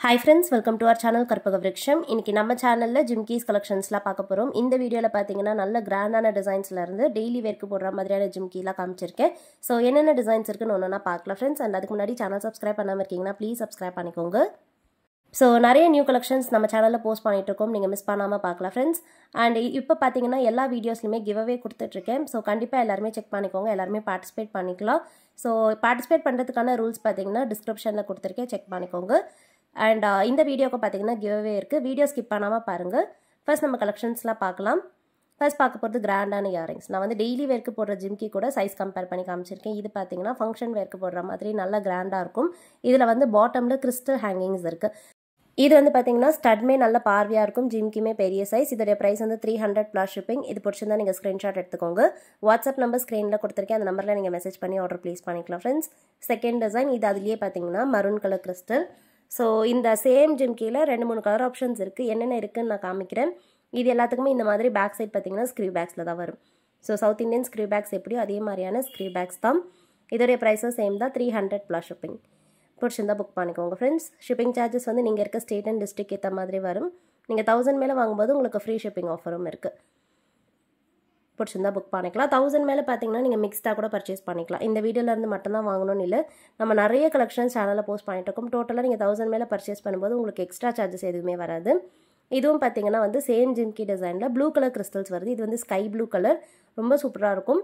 Hi friends, welcome to our channel Karpaga Vriksham. இன்னைக்கு நம்ம சேனல்ல ஜிம்கீஸ் கலெக்ஷன்ஸ்லாம் பார்க்க போறோம். இந்த வீடியோல பாத்தீங்கன்னா நல்ல கிராண்டான டிசைன்ஸ்ல இருந்து டெய்லி வேர்க்கு போடுற மாதிரியான ஜிம்கீலாம் காமிச்சிருக்கேன். சோ என்னென்ன டிசைன்ஸ் இருக்குன்னு ஒண்ணா பார்க்கலாம் friends. and அதுக்கு முன்னாடி சேனல் சப்ஸ்கிரைப் பண்ணாம இருக்கீங்கன்னா ப்ளீஸ் சப்ஸ்கிரைப் பண்ணிக்கோங்க. ஸோ நிறைய நியூ கலெக்ஷன்ஸ் நம்ம சேனலில் போஸ்ட் பண்ணிட்டு இருக்கோம், நீங்கள் மிஸ் பண்ணாமல் பார்க்கலாம் ஃப்ரெண்ட்ஸ். அண்ட் இப்போ பார்த்தீங்கன்னா எல்லா வீடியோஸ்லையுமே கிவ் அவே கொடுத்துட்ருக்கேன். ஸோ கண்டிப்பாக எல்லாருமே செக் பண்ணிக்கோங்க, எல்லாருமே பார்ட்டிசிபேட் பண்ணிக்கலாம். ஸோ பார்ட்டிசிபேட் பண்ணுறதுக்கான ரூல்ஸ் பார்த்தீங்கன்னா டிஸ்கிரிப்ஷனில் கொடுத்துருக்கேன், செக் பண்ணிக்கோங்க. அண்ட் இந்த வீடியோக்கு பார்த்தீங்கன்னா கிவ் அவே இருக்குது, வீடியோ ஸ்கிப் பண்ணாமல் பாருங்கள். ஃபர்ஸ்ட் நம்ம கலெக்ஷன்ஸ்லாம் பார்க்கலாம். ஃபர்ஸ்ட் பார்க்க போகிறது கிராண்டான இயரிங்ஸ். நான் வந்து டெய்லி வேர்க்கு போடுற ஜிம்கி கூட சைஸ் கம்பேர் பண்ணி காமிச்சிருக்கேன். இது பார்த்தீங்கன்னா ஃபங்க்ஷன் வேர்க்கு போடுற மாதிரி நல்லா கிராண்டாக இருக்கும். இதில் வந்து பாட்டமில் கிறிஸ்டல் ஹேங்கிங்ஸ் இருக்குது. இது வந்து பார்த்தீங்கன்னா ஸ்டட்மே நல்ல பார்வையாக இருக்கும், ஜிம்கியுமே பெரிய சைஸ். இதோடைய ப்ரைஸ் வந்து 300 + ஷிப்பிங். இது பிடிச்சிருந்தா நீங்கள் ஸ்க்ரீன்ஷாட் எடுத்துக்கோங்க. வாட்ஸ்அப் நம்பர் ஸ்க்ரீனில் கொடுத்துருக்கேன், அந்த நம்பரில் நீங்கள் மெசேஜ் பண்ணி ஆர்டர் ப்ளேஸ் பண்ணிக்கலாம் ஃப்ரெண்ட்ஸ். செகண்ட் டிசைன் இது அதுலேயே பார்த்தீங்கன்னா மரூன் கலர் கிறிஸ்டல். ஸோ இந்த சேம் ஜிம்கியில் 2-3 கலர் ஆப்ஷன்ஸ் இருக்குது. என்னென்ன இருக்குதுன்னு நான் காமிக்கிறேன். இது எல்லாத்துக்குமே இந்த மாதிரி பேக் சைட் பார்த்தீங்கன்னா ஸ்க்ரீவ் பேக்ஸில் தான் வரும். So south Indian screw backs எப்படியோ அதே மாதிரியான ஸ்க்ரீவ் பேக்ஸ் தான். இதோடைய ப்ரைஸும் சேம் தான், 300 + ஷிப்பிங். பிடிச்சிருந்தா புக் பண்ணிக்கோங்க ஃப்ரெண்ட்ஸ். ஷிப்பிங் சார்ஜஸ் வந்து நீங்கள் இருக்க ஸ்டேட் அண்ட் டிஸ்ட்ரிக் ஏற்ற மாதிரி வரும். நீங்கள் 1000 மேலே வாங்கும்போது உங்களுக்கு ஃப்ரீ ஷிப்பிங் ஆஃபரும் இருக்குது. பிடிச்சிருந்தா புக் பண்ணிக்கலாம். 1000 மேலே பார்த்தீங்கன்னா நீங்கள் மிக்ஸ்டாக கூட பர்ச்சேஸ் பண்ணிக்கலாம். இந்த வீடியோலேருந்து மட்டும்தான் வாங்கணும்னு இல்லை, நம்ம நிறைய கலெக்ஷன்ஸ் சேனலில் போஸ்ட் பண்ணிட்டு இருக்கோம். டோட்டலாக நீங்கள் 1000 மேலே பர்ச்சேஸ் பண்ணும்போது உங்களுக்கு எக்ஸ்ட்ரா சார்ஜஸ் எதுவுமே வராது. இதுவும் பார்த்தீங்கன்னா வந்து சேம் ஜிம்கி டிசைனில் ப்ளூ கலர் கிறிஸ்டல்ஸ் வருது. இது வந்து ஸ்கை ப்ளூ கலர், ரொம்ப சூப்பராக இருக்கும்.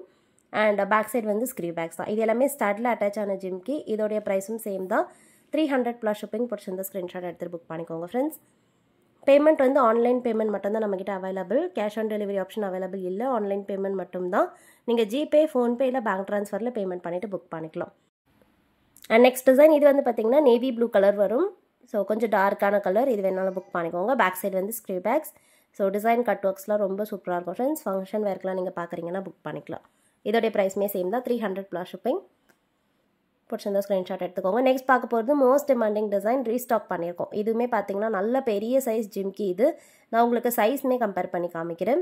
அண்ட் பேக் சைடு வந்து ஸ்க்ரீவ் பேக்ஸ் தான். இது எல்லாமே ஸ்டட்டில் அட்டாச் ஆன ஜிம்கி. இதோடைய ப்ரைஸும் சேம் தான், 300 + ஷிப்பிங். பிடிச்சிருந்த ஸ்க்ரீன்ஷாட் எடுத்துகிட்டு புக் பண்ணிக்கோங்க ஃப்ரெண்ட்ஸ். பேமெண்ட் வந்து ஆன்லைன் பேமெண்ட் மட்டும்தான் நம்மக்கிட்ட available. Cash on delivery option available இல்லை, ஆன்லைன் பேமெண்ட் மட்டும்தான். நீங்கள் ஜிபே, ஃபோன்பே இல்லை பேங்க் ட்ரான்ஸ்ஃபரில் பேமெண்ட் பண்ணிவிட்டு புக் பண்ணிக்கலாம். அண்ட் நெக்ஸ்ட் டிசைன் இது வந்து பார்த்தீங்கன்னா நேவி ப்ளூ கலர் வரும். ஸோ கொஞ்சம் டார்க்கான கலர், இது வேணாலும் புக் பண்ணிக்கோங்க. பேக் சைடு வந்து screw backs. So design cut ஒர்க்ஸ்லாம் ரொம்ப சூப்பராக இருக்கும் ஃப்ரெண்ட்ஸ். ஃபங்க்ஷன் வேர்க்கெலாம் நீங்கள் பார்க்குறீங்கன்னா புக் பண்ணிக்கலாம். இதோடைய ப்ரைஸுமே சேம் தான், 300 + ஷிப்பிங். பிடிச்சிருந்தா ஸ்க்ரீன்ஷாட் எடுத்துக்கோங்க. நெக்ஸ்ட் பார்க்க போகிறது மோஸ்ட் டிமாண்டிங் டிசைன், ரீஸ்டாக் பண்ணியிருக்கோம். இதுவுமே பார்த்தீங்கன்னா நல்ல பெரிய சைஸ் ஜிம்கி. இது நான் உங்களுக்கு சைஸ்மே கம்பேர் பண்ணி காமிக்கிறேன்.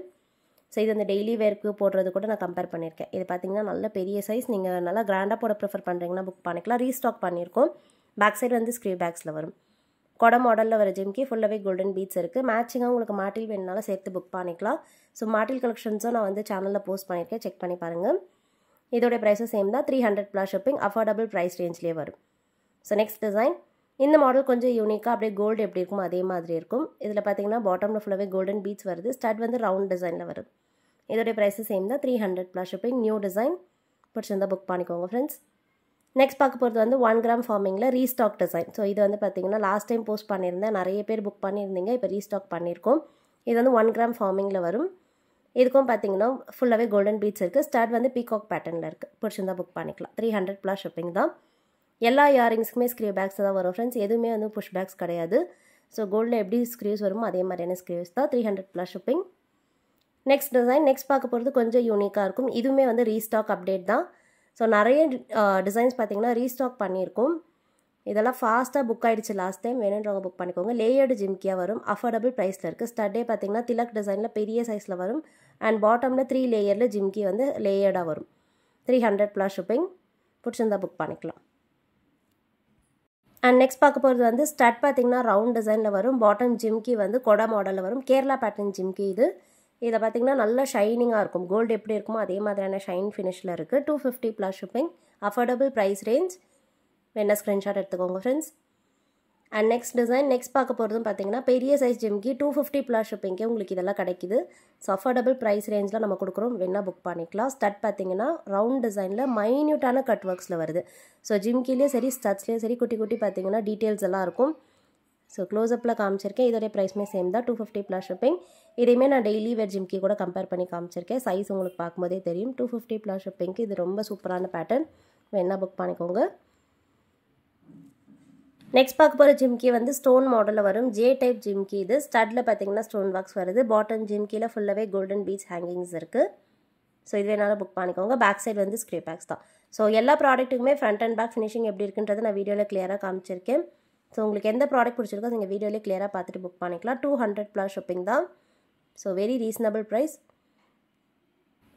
ஸோ இது வந்து டெய்லி வேர்க்கு போடுறது கூட நான் கம்பேர் பண்ணியிருக்கேன். இது பார்த்தீங்கன்னா நல்ல பெரிய சைஸ், நீங்கள் நல்லா கிராண்டாக போட ப்ரிஃபர் பண்ணுறீங்கன்னா புக் பண்ணிக்கலாம். ரீஸ்டாக் பண்ணியிருக்கோம். பேக் சைடு வந்து ஸ்க்ரீவ் பேக்ஸில் வரும். கொடை மாடலில் வர ஜிம்கி, ஃபுல்லாகவே கோல்டன் பீட்ஸ் இருக்குது. மேட்சிங்காக உங்களுக்கு மாட்டில் வேணுனாலும் சேர்த்து புக் பண்ணிக்கலாம். ஸோ மாட்டில் கலெக்ஷன்ஸும் நான் வந்து சேனலில் போஸ்ட் பண்ணியிருக்கேன், செக் பண்ணி பாருங்கள். இதோடைய ப்ரைஸும் சேம் தான், 300 + ஷிப்பிங். அஃபோர்டபுள் ப்ரைஸ் ரேஞ்ச்லேயே வரும். ஸோ நெக்ஸ்ட் டிசைன் இந்த மாடல் கொஞ்சம் யூனிக்காக, அப்படியே கோல்டு எப்படி இருக்குமோ அதே மாதிரி இருக்கும். இதில் பார்த்தீங்கன்னா பாட்டமில் ஃபுல்லாகவே கோல்டன் பீட்ஸ் வருது. ஸ்டட் வந்து ரவுண்ட் டிசைனில் வரும். இதோடைய ப்ரைஸும் சேம் தான், 300 + ஷிப்பிங். New design. பிடிச்சிருந்தா புக் பண்ணிக்கோங்க ஃப்ரெண்ட்ஸ். நெக்ஸ்ட் பார்க்க போகிறது வந்து 1 கிராம் ஃபார்மிங்கில் ரீஸ்டாக் டிசைன். ஸோ இது வந்து பார்த்தீங்கன்னா லாஸ்ட் டைம் போஸ்ட் பண்ணியிருந்தேன், நிறைய பேர் புக் பண்ணியிருந்தீங்க. இப்போ ரீஸ்டாக் பண்ணியிருக்கோம். இது வந்து 1 கிராம் ஃபார்மிங்கில் வரும். இதுக்கும் பார்த்தீங்கன்னா ஃபுல்லாகவே கோல்டன் பீட்ஸ் இருக்குது. ஸ்டார்ட் வந்து பீகாக் பேட்டர்னில் இருக்குது. பிடிச்சிருந்தா புக் பண்ணிக்கலாம். 300 + ஷிப்பிங் தான். எல்லா இயரிங்ஸுக்குமே ஸ்க்ரீவ் பேக்ஸ் தான் வரும் ஃப்ரெண்ட்ஸ், எதுவுமே வந்து புஷ் பேக்ஸ் கிடையாது. ஸோ கோல்டில் எப்படி ஸ்க்ரீவ்ஸ் வருமோ அதே மாதிரியான ஸ்க்ரீவ்ஸ் தான், 300 + ஷிப்பிங். நெக்ஸ்ட் டிசைன் நெக்ஸ்ட் பார்க்க போகிறது கொஞ்சம் யூனிக்காக இருக்கும். இதுவுமே வந்து ரீஸ்டாக் அப்டேட் தான். ஸோ நிறைய டிசைன்ஸ் பார்த்தீங்கன்னா ரீஸ்டாக் பண்ணியிருக்கோம். இதெல்லாம் ஃபாஸ்ட்டாக புக் ஆகிடுச்சு லாஸ்ட் டைம், வேணுன்றவங்க புக் பண்ணிக்கோங்க. லேயர்டு ஜிம்கியாக வரும், அஃபோர்டபுள் ப்ரைஸில் இருக்குது. ஸ்டட்டே பார்த்தீங்கன்னா திலக் டிசைனில் பெரிய சைஸில் வரும். அண்ட் பாட்டமில் 3 லேயரில் ஜிம்கி வந்து லேயர்டாக வரும். 300 + ஷிப்பிங். பிடிச்சிருந்தா புக் பண்ணிக்கலாம். அண்ட் நெக்ஸ்ட் பார்க்க போகிறது வந்து ஸ்டட் பார்த்தீங்கன்னா ரவுண்ட் டிசைனில் வரும். பாட்டம் ஜிம்கி வந்து கொடை மாடலில் வரும். கேரளா பேட்டர்ன் ஜிம்கி இது. இதை பார்த்தீங்கன்னா நல்ல ஷைனிங்காக இருக்கும். கோல்டு எப்படி இருக்குமோ அதே மாதிரியான ஷைன் ஃபினிஷில் இருக்குது. 250 + ஷிப்பிங். Affordable price range. வேணா ஸ்க்ரீன்ஷாட் எடுத்துக்கோங்க friends. And next design next பார்க்க போகிறதும் பார்த்தீங்கன்னா பெரிய சைஸ் ஜிம்கி, 250 + ஷிப்பிங்கே உங்களுக்கு இதெல்லாம் கிடைக்குது. ஸோ அஃபோர்டபுள் ப்ரைஸ் ரேஞ்சில் நம்ம கொடுக்குறோம், வேணா புக் பண்ணிக்கலாம். ஸ்டட் பார்த்தீங்கன்னா ரவுண்ட் டிசைனில் மைன்யூட்டான கட் ஒர்க்ஸில் வருது. ஸோ ஜிம்கிலேயே சரி ஸ்டட்ஸ்லேயும் சரி குட்டி குட்டி பார்த்தீங்கன்னா டீட்டெயில்ஸ் எல்லாம் இருக்கும். ஸோ க்ளோஸ்அப்பில் காமிச்சிருக்கேன். இதோடைய ப்ரைஸுமே சேம் தான், 250 + ஷிப்பிங். இதையுமே நான் டெய்லி வேர் ஜிம்கி கூட கம்பேர் பண்ணி காமிச்சிருக்கேன். சைஸ் உங்களுக்கு பார்க்கும்போதே தெரியும். 250 + ஷிப்பிங்க்கு இது ரொம்ப சூப்பரான பேட்டர்ன், வேணா புக் பண்ணிக்கோங்க. நெக்ஸ்ட் பார்க்க போகிற ஜிம்கி வந்து ஸ்டோன் மாடலில் வரும். ஜே டைப் ஜிம்கி இது. ஸ்டட்டில் பார்த்தீங்கன்னா ஸ்டோன் ஒர்க்ஸ் வருது. பாட்டம் ஜிம்கியில் ஃபுல்லாகவே கோல்டன் பீட்ஸ் ஹேங்கிங்ஸ் இருக்குது. ஸோ இது வேணாலும் புக் பண்ணிக்கோங்க. பேக் சைடு வந்து ஸ்க்ரீவ் பேக்ஸ் தான். ஸோ எல்லா ப்ராடக்ட்டுக்குமே ஃப்ரண்ட் அண்ட் பேக் ஃபினிஷிங் எப்படி இருக்குன்றது நான் வீடியோவில் கிளியராக காமிச்சிருக்கேன். ஸோ உங்களுக்கு எந்த ப்ராடக்ட் பிடிச்சிருக்கோ நீங்கள் வீடியோவில் கிளியராக பார்த்துட்டு புக் பண்ணிக்கலாம். 200 + ஷிப்பிங் தான். So very reasonable price.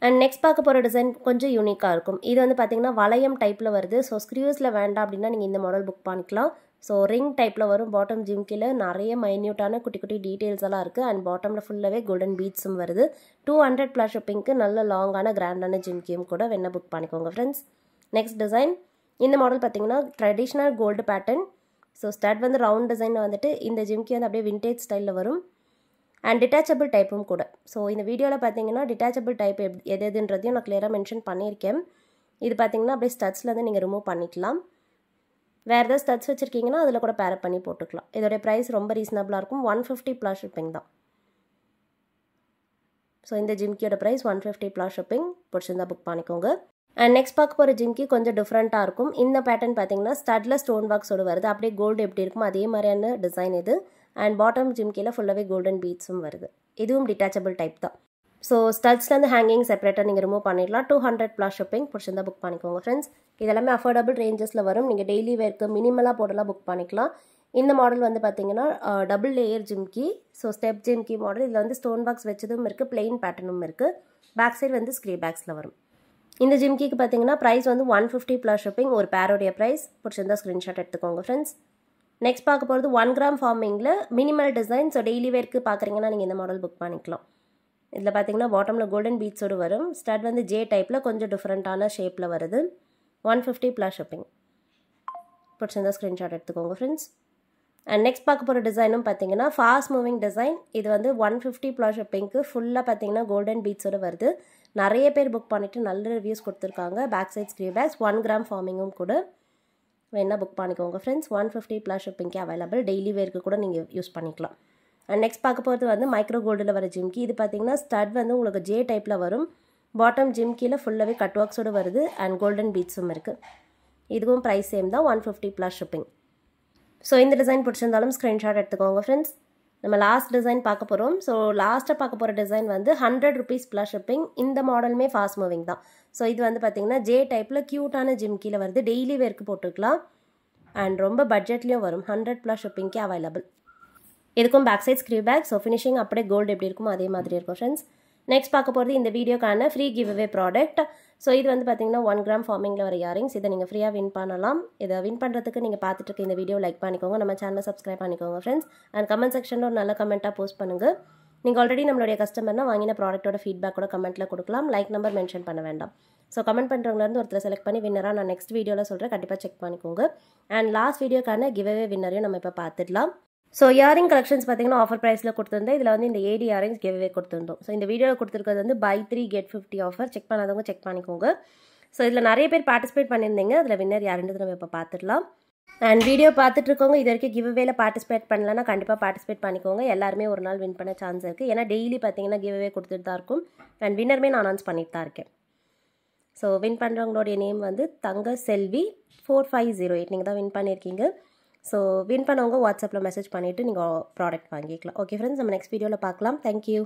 And next பார்க்க போகிற டிசைன் கொஞ்சம் யூனிக்காக இருக்கும். இது வந்து பார்த்தீங்கன்னா வளையம் டைப்பில் வருது. ஸோ ஸ்க்ரீவ்ஸில் வேண்டாம் அப்படின்னா நீங்கள் இந்த மாடல் புக் பண்ணிக்கலாம். ஸோ ரிங் டைப்பில் வரும் பாட்டம் ஜிம்கியில் நிறைய மைன்யூட்டான குட்டி குட்டி டீட்டெயில்ஸ் எல்லாம் இருக்குது அண்ட் பாட்டமில் ஃபுல்லாகவே கோல்டன் பீட்ஸும் வருது 200 ப்ளஸ் ஷிப்பிங்க்கு நல்ல லாங்கான கிராண்டான ஜிம்கியும் கூட வேணா புக் பண்ணிக்கோங்க ஃப்ரெண்ட்ஸ். நெக்ஸ்ட் டிசைன் இந்த மாடல் பார்த்தீங்கன்னா traditional gold pattern. So stud வந்து ரவுண்ட் டிசைனில் வந்துட்டு இந்த ஜிம்கி வந்து அப்படியே விண்டேஜ் ஸ்டைலில் வரும் அண்ட் டிட்டாச்சபிள் டைப்பும் கூட. ஸோ இந்த வீடியோவில் பார்த்தீங்கன்னா டிட்டாச்சபிள் டைப் எது எதுன்றதையும் நான் கிளியராக மென்ஷன் பண்ணியிருக்கேன். இது பார்த்தீங்கன்னா அப்படியே ஸ்டட்ஸ்லேருந்து நீங்கள் ரிமூவ் பண்ணிக்கலாம். வேறு ஏதாவது ஸ்டட்ஸ் வச்சுருக்கீங்கன்னா அதில் கூட பேரப் பண்ணி போட்டுக்கலாம். இதோடைய ப்ரைஸ் ரொம்ப ரீசனபிளாக இருக்கும். 150 ப்ளஸ் ஷிப்பிங் தான். ஸோ இந்த ஜிம்கியோட ப்ரைஸ் 150 ப்ளஸ் ஷிப்பிங். பிடிச்சிருந்தா புக் பண்ணிக்கோங்க. அண்ட் நெக்ஸ்ட் பார்க்க போகிற ஜிம்கி கொஞ்சம் டிஃப்ரெண்ட்டாக இருக்கும். இந்த பேட்டர்ன் பார்த்தீங்கன்னா ஸ்டட்டில் ஸ்டோன் ஒர்க்ஸோடு வருது. அப்படியே கோல்டு எப்படி இருக்கும் அதே மாதிரியான டிசைன் இது. அண்ட் பாட்டம் ஜிம்கியில் ஃபுல்லாகவே கோல்டன் பீட்ஸும் வருது. இதுவும் டிட்டாச்சபிள் டைப் தான். ஸோ ஸ்டட்ஸ்லேருந்து ஹேங்கிங் செப்பரேட்டாக நீங்கள் ரிமூவ் பண்ணிடலாம். 200 ப்ளஸ் ஷிப்பிங். பிடிச்சிருந்தா புக் பண்ணிக்கோங்க ஃப்ரெண்ட்ஸ். இதெல்லாமே அஃபோர்டபுள் ரேஞ்சஸில் வரும். நீங்கள் டெய்லி வேர்க்கு மினிமலாக போடலாம் புக் பண்ணிக்கலாம். இந்த மாடல் வந்து பார்த்தீங்கன்னா double layer jhumki. So step jhumki model. இதில் வந்து ஸ்டோன் ஒர்க்ஸ் வச்சதும் இருக்குது, பிளெயின் பேட்டர்னும் இருக்குது. பேக் சைடு வந்து ஸ்க்ரீ பேக்ஸில் வரும். இந்த ஜிம்கிக்கு பார்த்தீங்கன்னா ப்ரைஸ் வந்து 150 ப்ளஸ் ஷிப்பிங். ஒரு பேரோடைய ப்ரைஸ். பிடிச்சிருந்தா ஸ்க்ரீன்ஷாட் எடுத்துக்கோங்க ஃப்ரெண்ட்ஸ். நெக்ஸ்ட் பார்க்க போகிறது 1 கிராம் ஃபார்மிங்கில் மினிமல் டிசைன். ஸோ டெய்லி வேர்க்கு பார்க்குறீங்கன்னா நீங்கள் இந்த மாடல் புக் பண்ணிக்கலாம். இதில் பார்த்தீங்கன்னா பாட்டமில் கோல்டன் பீட்ஸோடு வரும். ஸ்டட் வந்து ஜே டைப்பில் கொஞ்சம் டிஃப்ரெண்ட்டான ஷேப்பில் வருது. 150 ப்ளஸ் ஷிப்பிங். பிடிச்சிருந்தா ஸ்க்ரீன்ஷாட் எடுத்துக்கோங்க ஃப்ரெண்ட்ஸ். அண்ட் நெக்ஸ்ட் பார்க்க போகிற டிசைனும் பார்த்தீங்கன்னா ஃபாஸ்ட் மூவிங் டிசைன். இது வந்து 150 ப்ளஸ் ஷிப்பிங்க்கு ஃபுல்லாக பார்த்தீங்கன்னா கோல்டன் பீட்ஸோடு வருது. நிறைய பேர் புக் பண்ணிவிட்டு நல்ல ரிவ்யூஸ் கொடுத்துருக்காங்க. Back side screw backs 1 gram ஃபார்மிங்கும் கூட வேணா புக் பண்ணிக்கோங்க ஃப்ரெண்ட்ஸ். 150 ப்ளஸ் ஷிப்பிங்க்கு அவைலபிள். டெய்லி வேர்க்கு கூட நீங்கள் யூஸ் பண்ணிக்கலாம். அண்ட் நெக்ஸ்ட் பார்க்க போகிறது வந்து மைக்ரோ கோல்டில் வர ஜிம்கி. இது பார்த்தீங்கன்னா ஸ்டட் வந்து உங்களுக்கு ஜே டைப்பில் வரும். பாட்டம் ஜிம்கியில் ஃபுல்லாகவே கட் ஒர்க்ஸோடு வருது அண்ட் கோல்டன் பீட்ஸும் இருக்குது. இதுவும் ப்ரைஸ் சேம் தான். 150 ப்ளஸ் ஷிப்பிங். ஸோ இந்த டிசைன் பிடிச்சிருந்தாலும் ஸ்க்ரீன்ஷாட் எடுத்துக்கோங்க ஃப்ரெண்ட்ஸ். நம்ம லாஸ்ட் டிசைன் பார்க்க போகிறோம். ஸோ லாஸ்ட்டாக பார்க்க போகிற டிசைன் வந்து 100 ருபீஸ் ப்ளஸ் ஷிப்பிங். இந்த மாடலுமே ஃபாஸ்ட் மூவிங் தான். ஸோ இது வந்து பார்த்தீங்கன்னா ஜே டைப்பில் க்யூட்டான ஜிம்கியில் வருது. டெய்லி வேர்க்கு போட்டுக்கலாம் அண்ட் ரொம்ப பட்ஜெட்லேயும் வரும். 100 ப்ளஸ் ஷிப்பிங்க்கு அவைலபிள். இதுக்கும் back side screw back. So finishing அப்படியே கோல்டு எப்படி இருக்குமோ அதே மாதிரி இருக்கும் ஃப்ரெண்ட்ஸ். நெக்ஸ்ட் பார்க்க போகிறது இந்த வீடியோக்கான free give away product. So இது வந்து பார்த்தீங்கன்னா 1 கிராம் ஃபார்மிங்கில் வர இயரிங்ஸ். இதை நீங்கள் ஃப்ரீயாக வின் பண்ணலாம். இதை வின் பண்ணுறதுக்கு நீங்கள் பார்த்துட்டு இருக்க இந்த வீடியோ லைக் பண்ணிக்கோங்க, நம்ம சேனலை சப்ஸ்கிரைப் பண்ணிக்கோங்க ஃப்ரெண்ட்ஸ். அண்ட் கமெண்ட் செக்ஷனில் ஒரு நல்ல கமெண்ட்டாக போஸ்ட் பண்ணுங்கள். நீங்கள் ஆல்ரெடி நம்மளுடைய கஸ்டமர்னா வாங்கின ப்ராடக்ட்டோட ஃபீட்பேக் கூட கமெண்ட்டில் கொடுக்கலாம். லைக் நம்பர் மென்ஷன் பண்ண வேண்டாம். ஸோ கமெண்ட் பண்ணுறவங்கலேருந்து ஒருத்தர் செலக்ட் பண்ணி வின்னராக நான் நெக்ஸ்ட் வீடியோவில் சொல்கிறேன். கண்டிப்பாக செக் பண்ணிக்கோங்க. அண்ட் லாஸ்ட் வீடியோக்கான கிவ் அவே வின்னரையும் நம்ம இப்போ பார்த்துடலாம். ஸோ இயரிங் கலெக்ஷன்ஸ் பார்த்தீங்கன்னா ஆஃபர் ப்ரைஸில் கொடுத்துருந்தேன். இதில் வந்து இந்த ஏடி இயரிங்ஸ் கிவ் அவே கொடுத்துருந்தோம். ஸோ இந்த வீடியோவில் கொடுத்துருக்கிறது வந்து buy 3 get 50 ஆஃபர். செக் பண்ணாதவங்க செக் பண்ணிக்கோங்க. ஸோ இதில் நிறைய பேர் பார்ட்டிசிபேட் பண்ணியிருந்தீங்க. அதில் வின்னர் யாருன்றது நம்ம இப்போ பார்த்துடலாம். அண்ட் வீடியோ பார்த்துட்டு இருக்கவங்க இது வரைக்கும் கிவ் அவேல பார்ட்டிசிபேட் பண்ணலன்னா கண்டிப்பாக பார்ட்டிசிபேட் பண்ணிக்கோங்க. எல்லாருமே ஒரு நாள் வின் பண்ண சான்ஸ் இருக்குது. ஏன்னா டெய்லி பார்த்தீங்கன்னா கிவ் அவே கொடுத்துட்டு தான் இருக்கும். அண்ட் வின்னருமே நான் அனௌன்ஸ் பண்ணிட்டு தான் இருக்கேன். ஸோ வின் பண்ணுறவங்களுடைய நேம் வந்து தங்க செல்வி 4508. நீங்கள் தான் வின் பண்ணியிருக்கீங்க. ஸோ வின் பண்ணவங்க வாட்ஸ்அப்பில் மெசேஜ் பண்ணிவிட்டு நீங்கள் ப்ராடக்ட் வாங்கிக்கலாம். ஓகே ஃப்ரெண்ட்ஸ், நம்ம நெக்ஸ்ட் வீடியோவில் பார்க்கலாம். தேங்க்யூ.